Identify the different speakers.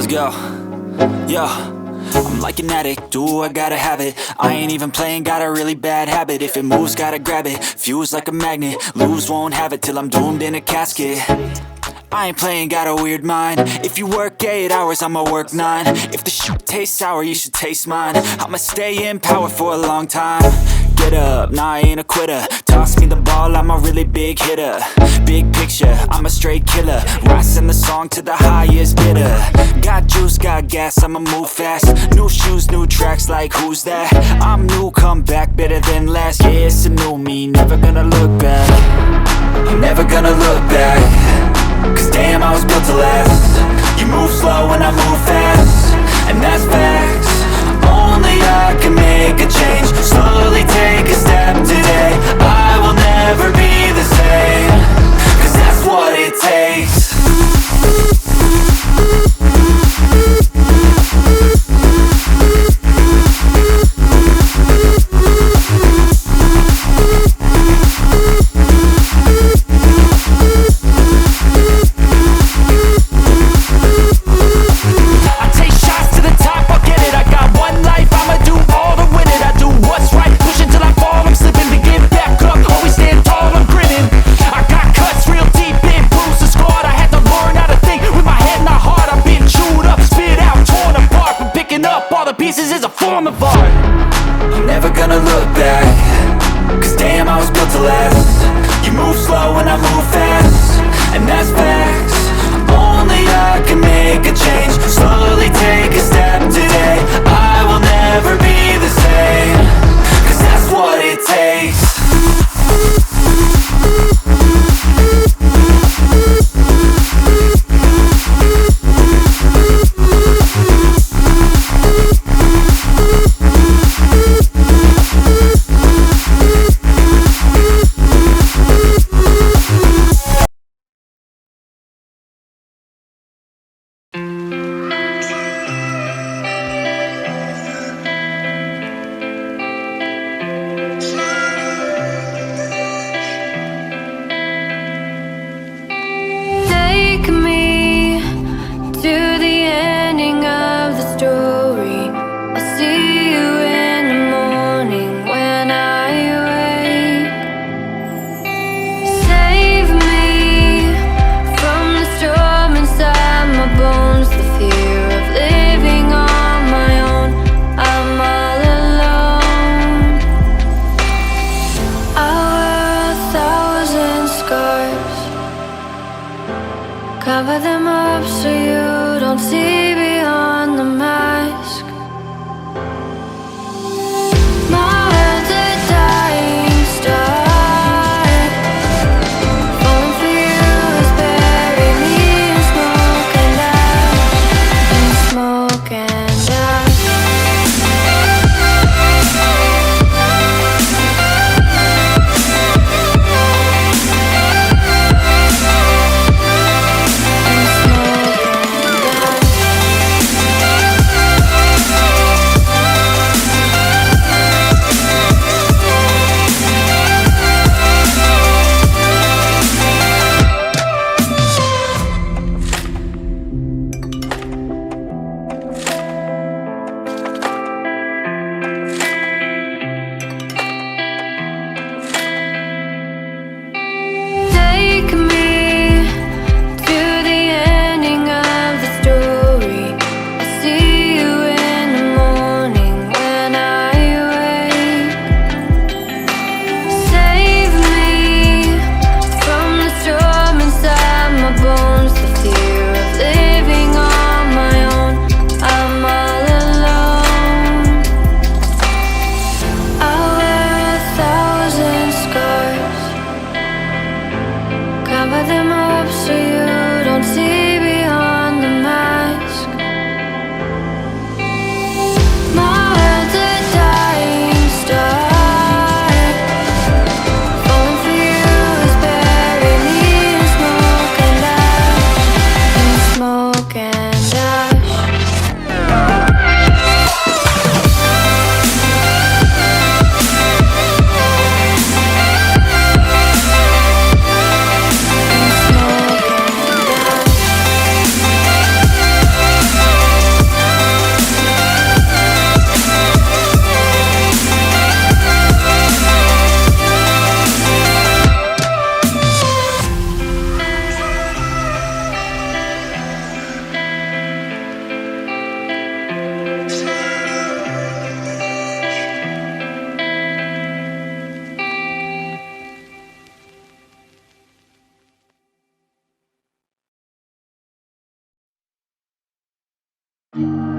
Speaker 1: Let's go. Yo, I'm like an addict, do I gotta have it. I ain't even playing, got a really bad habit. If it moves, gotta grab it, fuse like a magnet. Lose, won't have it till I'm doomed in a casket. I ain't playing, got a weird mind. If you work 8 hours, I'ma work 9. If the shit tastes sour, you should taste mine. I'ma stay in power for a long time. Get up, nah, I ain't a quitter. Toss me the ball, I'm a really big hitter. Big picture, I'm a straight killer. Rising the song to the highest bidder. Got juice, got gas, I'ma move fast. New shoes, new tracks, like who's that? I'm new, come back, better than last. Yeah, it's a new me, never gonna look back. I'm never gonna look back. Cause damn, I was built to last. You move slow and I move fast, and that's facts. Only I can make a change. Slowly take a step today. I will never be the same. Cause that's what it takes. Pieces is a form of art. I'm never gonna look back. Cause damn, I was built to last. You move slow and I move fast, and that's facts. Only I can make a change. Slowly take a step today. I will never be the same. Cause that's what it takes.
Speaker 2: Cover them up so you don't see beyond the mask. My world's a dying star. Falling for you is bury me in smoke and ash. In smoke and ash. you.